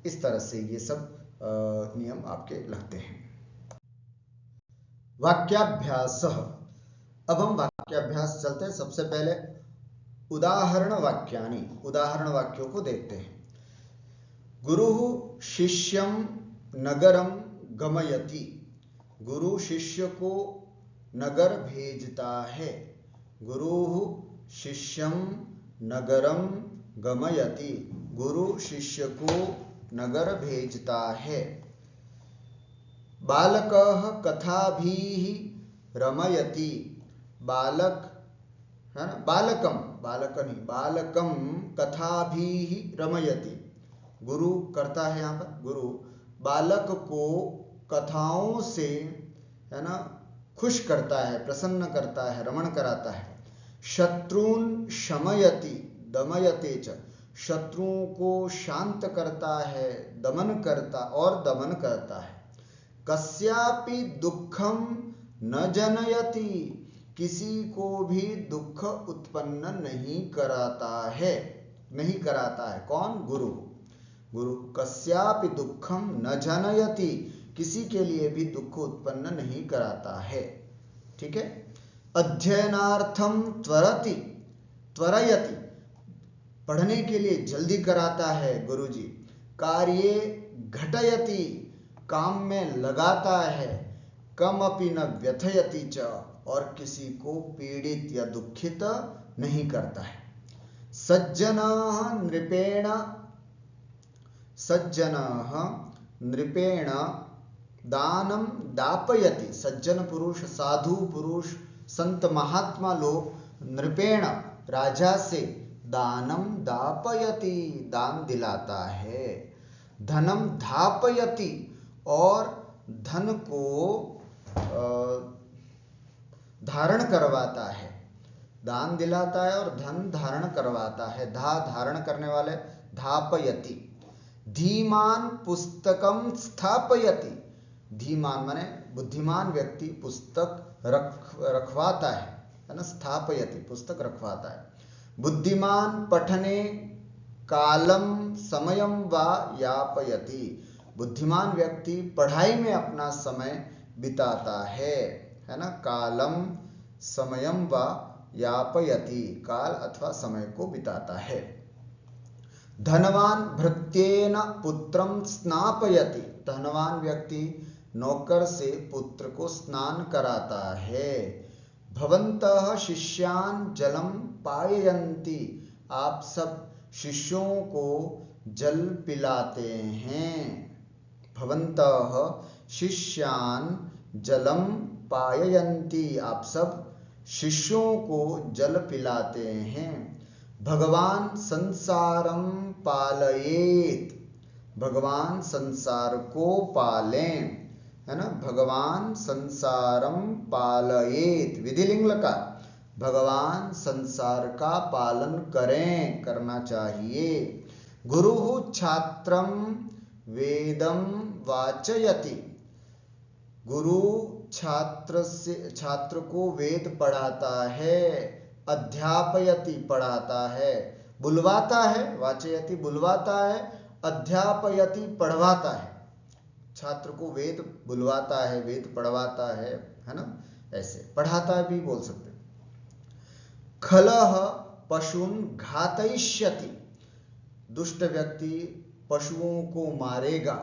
इस तरह से ये सब नियम आपके लगते हैं। वाक्याभ्यास। अब हम वाक्याभ्यास चलते हैं। सबसे पहले उदाहरण वाक्यानि, उदाहरण वाक्यों को देखते हैं। गुरुः शिष्यं नगरं गमयति। गुरु शिष्य को नगर भेजता है। गुरुः शिष्यं नगरं गमयति। गुरु शिष्य को नगर भेजता है। बालकः कथाभिः रमयति। बालक है ना, बालकम, बालक नहीं, बालकम कथाभिः रमयति। गुरु करता है यहाँ पर, गुरु बालक को कथाओं से है ना खुश करता है, प्रसन्न करता है, रमण कराता है। शत्रुन शमयति दमयते च। शत्रुओं को शांत करता है, दमन करता है। कस्यापि दुखम न जनयति। किसी को भी दुख उत्पन्न नहीं कराता है, नहीं कराता है। कौन? गुरु। गुरु कस्यापि दुखम न जनयति, किसी के लिए भी दुख उत्पन्न नहीं कराता है। ठीक है। अध्ययनार्थम त्वरति त्वरयति, पढ़ने के लिए जल्दी कराता है गुरुजी। कार्ये घटयति, काम में लगाता है। कमपि न व्यथयति च, और किसी को पीड़ित या दुखित नहीं करता है। सज्जनः नृपेण, सज्जनः नृपेण दानम दापयति। सज्जन पुरुष, साधु पुरुष, संत महात्मा लोग नृपेण राजा से दानम दापयति, दान दिलाता है। धनम धापयति, और धन को धारण करवाता है। दान दिलाता है और धन धारण करवाता है। धारण करने वाले धापयति। धीमान पुस्तकम स्थापयति। धीमान माने बुद्धिमान व्यक्ति पुस्तक रखवाता है ना, स्थापयति पुस्तक रखवाता है। बुद्धिमान पठने कालम समयम वा यापयति। बुद्धिमान व्यक्ति पढ़ाई में अपना समय बिताता है ना। कालम समयम वा यापयति, काल अथवा समय को बिताता है। धनवान भृत्येन पुत्रम स्नापयति। धनवान व्यक्ति नौकर से पुत्र को स्नान कराता है। भवन्तः शिष्यान् जलम पाययन्ति। आप सब शिष्यों को जल पिलाते हैं। भवन्तः शिष्यान् जलम पाययन्ति, आप सब शिष्यों को जल पिलाते हैं। भगवान संसारम पालयेत। भगवान संसार को पालें, है ना। भगवान संसारम पालयेत, विधिलिंग लकार। भगवान संसार का पालन करें, करना चाहिए। गुरुः छात्रम वेदम वाचयति। गुरु छात्र को वेद पढ़ाता है। अध्यापयति पढ़ाता है, बुलवाता है। वाचयति बुलवाता है, अध्यापयति पढ़वाता है। छात्र को वेद बुलवाता है, वेद पढ़वाता है ना। ऐसे पढ़ाता है भी बोल सकते। खलः पशून् घातयिष्यति। दुष्ट व्यक्ति पशुओं को मारेगा।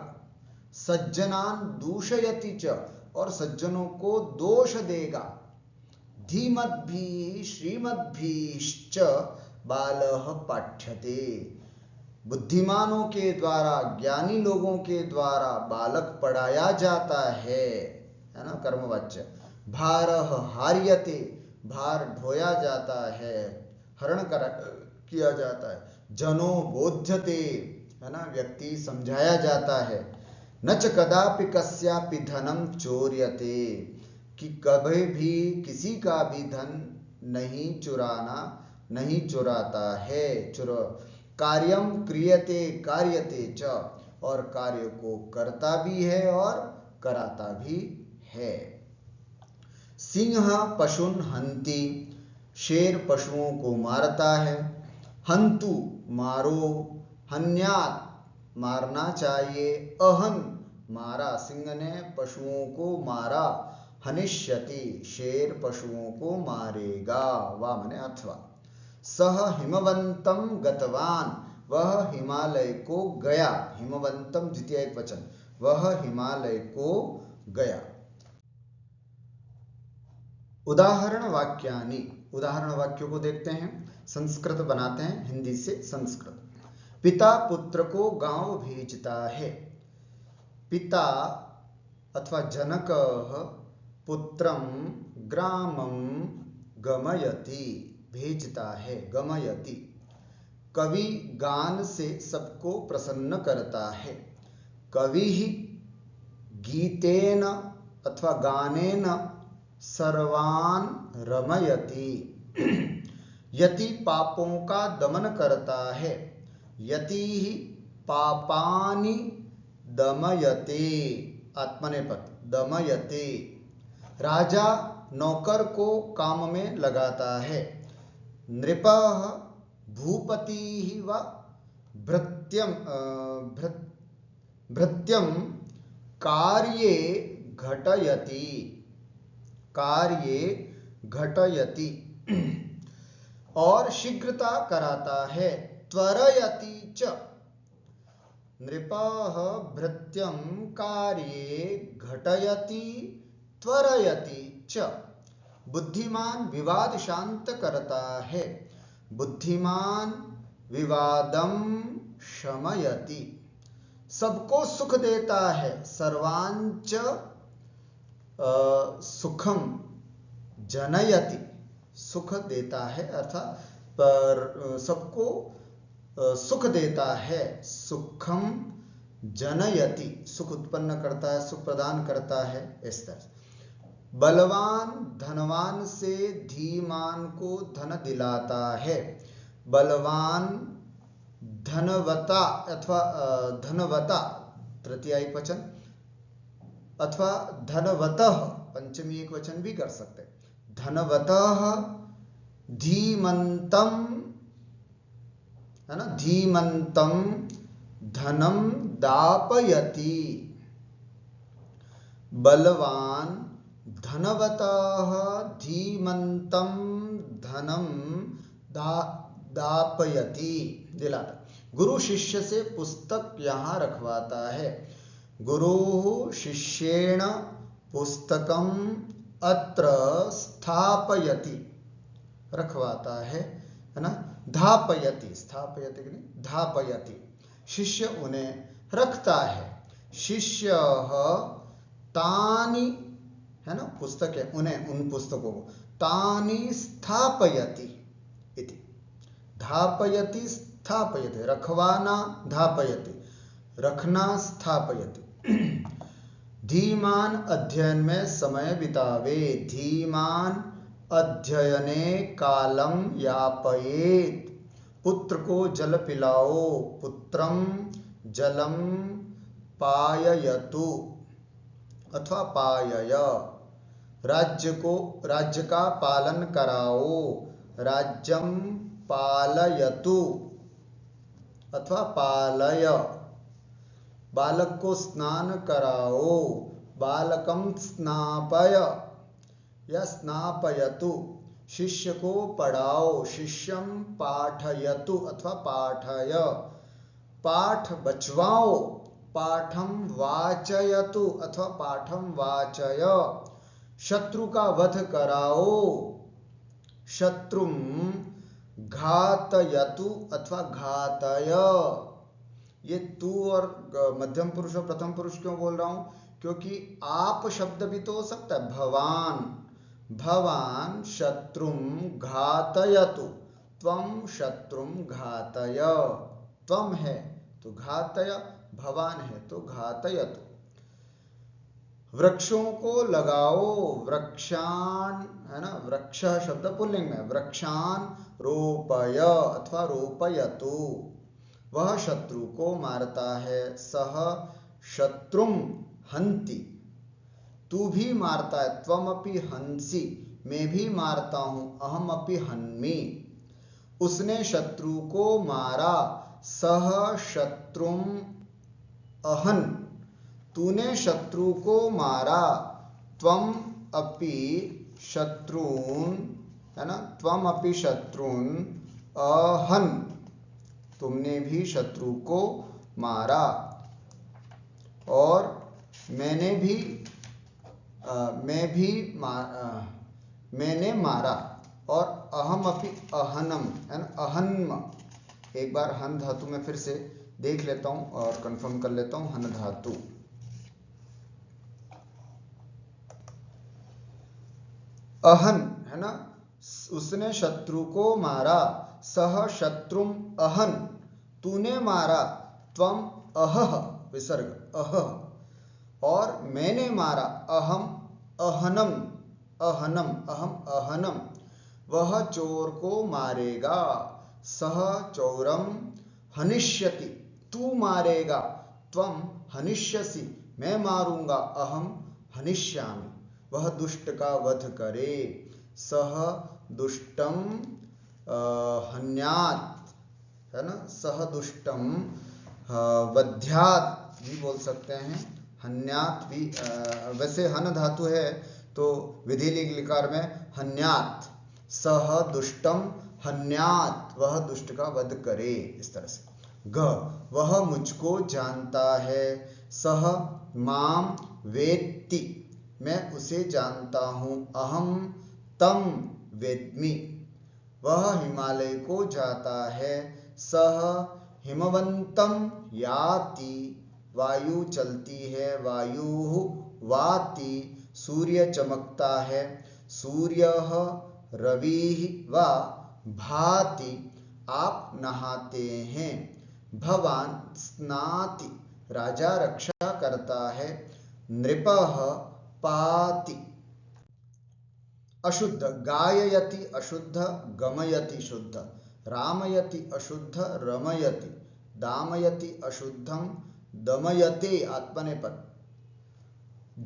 सज्जनान् दूषयति च, और सज्जनों को दोष देगा। धीमद्भिः श्रीमद्भिश्च बालः पाठ्यते। बुद्धिमानों के द्वारा, ज्ञानी लोगों के द्वारा बालक पढ़ाया जाता है ना। कर्मवाच्य। भारः हार्यते, भार ढोया जाता है, हरण किया जाता है। जनो बोध्यते, है ना, व्यक्ति समझाया जाता है। न च कदापि कस्यापि धनम चोर्यते, कि कभी भी किसी का भी धन नहीं चुराता है। कार्यम क्रियते कार्यते च, और कार्य को करता भी है और कराता भी है। सिंह पशुन हंति। शेर पशुओं को मारता है। हंतु मारो, हन्यात् मारना चाहिए, अहन मारा, सिंह ने पशुओं को मारा, हनिष्यति शेर पशुओं को मारेगा, वा माने अथवा। सह हिमवंतम गतवान, वह हिमालय को गया, हिमवंतम द्वितीय एकवचन, वह हिमालय को गया। उदाहरण वाक्यानि, उदाहरण वाक्यों को देखते हैं, संस्कृत बनाते हैं हिंदी से संस्कृत। पिता पुत्र को गांव भेजता है, पिता अथवा जनकः पुत्रं ग्रामं गमयति, भेजता है, गमयति। कवि गान से सबको प्रसन्न करता है, कविः गीतेन अथवा गानेन सर्वान् रमयति। यति पापों का दमन करता है, यतिः पापानि दमयते, आत्मनेपद, दमयते। राजा नौकर को काम में लगाता है, नृपः भूपतिः व भृत्यं कार्ये घटयति, कार्ये घटयति। और शीघ्रता कराता है, त्वरयति च। नृपः भृत्यं कार्ये घटयति त्वरयति च। बुद्धिमान विवाद शांत करता है, बुद्धिमान विवादम शमयति। सबको सुख देता है, सर्वांच सुखम जनयति, सुख देता है अर्थात पर सबको सुख देता है, सुखम जनयति, सुख उत्पन्न करता है, सुख प्रदान करता है, इस तरह। बलवान धनवान से धीमान को धन दिलाता है, बलवान धनवता अथवा धनवता तृतीय एकवचन अथवा धनवतः पंचमी एकवचन भी कर सकते हैं। धनवतः धीमंतम, है ना, धीमंतम धनम दापयति। बलवान धनवतः धीमंतम धनम दापयति, दिलाता। गुरु शिष्य से पुस्तक यहाँ रखवाता है, गुरु शिष्येण पुस्तकम अत्र स्थापयति, रखवाता है ना। धापयति, स्थापयति की नहीं, धापयति। शिष्य उन्हें रखता है, शिष्य तानि, है ना, पुस्तक है, उन्हें, उन पुस्तकों को, तानि स्थापयति इति। धापयति स्थापयति, रखवाना धापयति, रखना स्थापयति। धीमान अध्ययन में समय बितावे, धीमान अध्ययने कालम यापयेत। पुत्र को जल पिलाओ, पुत्रम जलम पाययतु अथवा पायय। राज्य का पालन कराओ, राज्यम पालयतु अथवा पालय। बालक को स्नान कराओ, बालकम स्नापय या स्नापयतु। शिष्य को पढ़ाओ, शिष्यम पाठयतु अथवा पाठय। पाठ बचवाओ, पाठम वाचयतु अथवा पाठम वाचय। शत्रु का वध कराओ, शत्रुम घातयतु अथवा घातय। ये तू और मध्यम पुरुष और प्रथम पुरुष क्यों बोल रहा हूं? क्योंकि आप शब्द भी तो हो सकता है, भवान, भवान शत्रुम घातयतु, त्वम शत्रुम घातय। त्वम है तो घातय, भवान है तो घातयतु। वृक्षों को लगाओ, वृक्षान, है ना, वृक्ष शब्द पुल्लिंग में, वृक्षान रोपय अथवा रोपयतु। वह शत्रु को मारता है, सह शत्रुम हंति, तू भी मारता है, त्वमपि हंसि, मैं भी मारता हूं, अहम अपि हन्मि। उसने शत्रु को मारा, सह शत्रुम अहन, तूने शत्रु को मारा, त्वम अपि शत्रुन, है ना, त्वम अपि शत्रुन अहन, तुमने भी शत्रु को मारा, और मैंने भी मैंने मारा, और अहम अपि अहनम, है ना, अहन्म। एक बार हन धातु में फिर से देख लेता हूं और कंफर्म कर लेता हूं। हन धातु, अहन, है ना, उसने शत्रु को मारा, सह शत्रुम अहन, तूने मारा, त्वम अहह, विसर्ग अहह, और मैंने मारा, अहम अहनम, अहनम, अहम अहनम, वह चोर को मारेगा, सह चौरम हनिष्यति, तू मारेगा, त्वम हनिष्यसि, मैं मारूंगा, अहम हनिष्यामि, वह दुष्ट का वध करे, सह दुष्टम हन्यात्, है ना, सह दुष्टम वध्यात् भी बोल सकते हैं, हन्यात् भी। वैसे हन धातु है तो विधि लिंग लिकार में हन्यात्, सह दुष्टम हन्यात्, वह दुष्ट का वध करे, इस तरह से। ग, वह मुझको जानता है, सह माम वेत्ति, मैं उसे जानता हूं, अहम तम वेद्मि, वह हिमालय को जाता है, सह हिमवंतम याति, वायु चलती है, वायु वाति, सूर्य चमकता है, सूर्य रवि व भाति, आप नहाते हैं, भवान स्नाति, राजा रक्षा करता है, नृपः पाति, अशुद्ध, गाययति अशुद्ध, गमयति शुद्ध, रामयति अशुद्ध, रमयति, दामयति अशुद्धम, दमयते आत्मनेपद,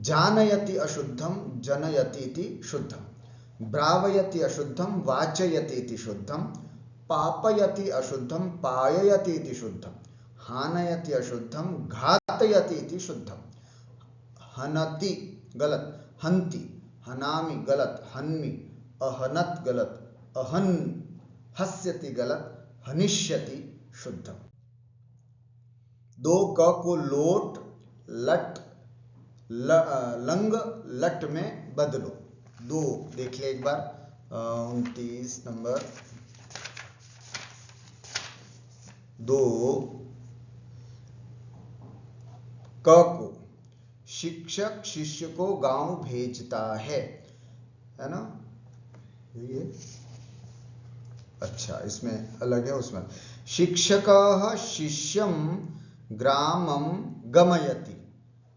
जानयति अशुद्धम, जनयति इति शुद्धम, ब्रावयति अशुद्धम, वाचयति इति शुद्धम, पापयति अशुद्धम, पाययति इति शुद्धम, हानयति अशुद्धम, घातयति इति शुद्धम, हनति गलत, हन्ति, हनामि गलत, हन्मि, अहनत गलत, अहन, हस्यति गलत, हनिष्यति शुद्धम। दो क को लोट लट लंग लट में बदलो। दो देख ले एक बार, 29 नंबर, दो क को शिक्षक शिष्य को गांव भेजता है ना, ये अच्छा इसमें अलग है, उसमें शिक्षकः शिष्यं ग्रामं गमयति,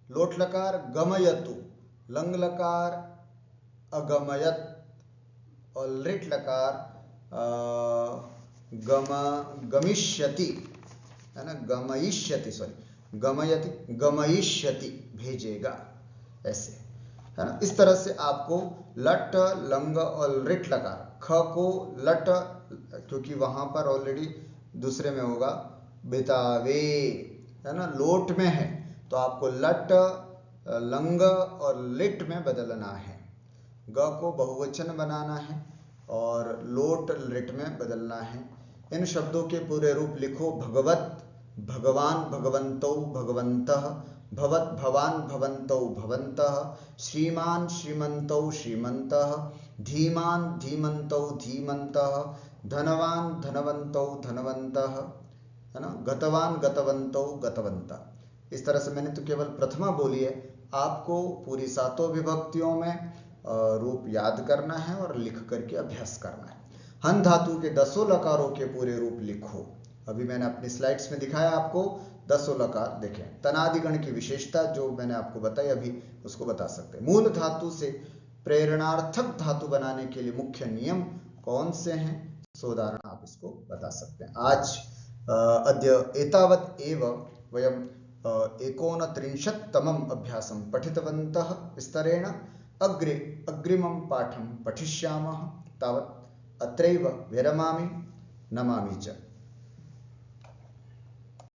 लोट लकार गमयतु, लंग लकार अगमयत, और लिट लकार गमिष्यति, है ना, गमयिष्यति, सॉरी गमयति, गमयिष्यति, भेजेगा, ऐसे, है ना। इस तरह से आपको लट लंग और लिट लकार, ख को लट, क्योंकि वहां पर ऑलरेडी दूसरे में होगा बितावे, है ना, लोट में है, तो आपको लट लंग और लिट में बदलना है, ग को बहुवचन बनाना है और लोट लिट में बदलना है। इन शब्दों के पूरे रूप लिखो, भगवत भगवान भगवन्तौ भगवन्तः, भवत भवान भवन्तौ भवन्तः, श्रीमान श्रीमन्तौ श्रीमन्तः, धीमान धीमन्तौ धीमन्तः, धनवान धनवन्तौ धनवन्तः, है ना, गतवान गतवन्तौ गतवन्तः। इस तरह से मैंने तो केवल प्रथमा बोली है, आपको पूरी सातों विभक्तियों में रूप याद करना है और लिख करके अभ्यास करना है। हन धातु के 10 लकारों के पूरे रूप लिखो। अभी मैंने अपनी स्लाइड्स में दिखाया आपको 10 लकार, देखें तनादिगण की विशेषता जो मैंने आपको बताई अभी उसको बता सकते हैं। मूल धातु से प्रेरणार्थक धातु बनाने के लिए मुख्य नियम कौन से हैं, सोदाहरण आप इसको बता सकते हैं। आज अद्य एतावत् एव वयं 39तमम् अभ्यासं पठितवन्तः विस्तरेण। अग्रे अग्रिमं पाठं पठिष्यामः। तावत् अत्रैव विरमामि। नमामि च।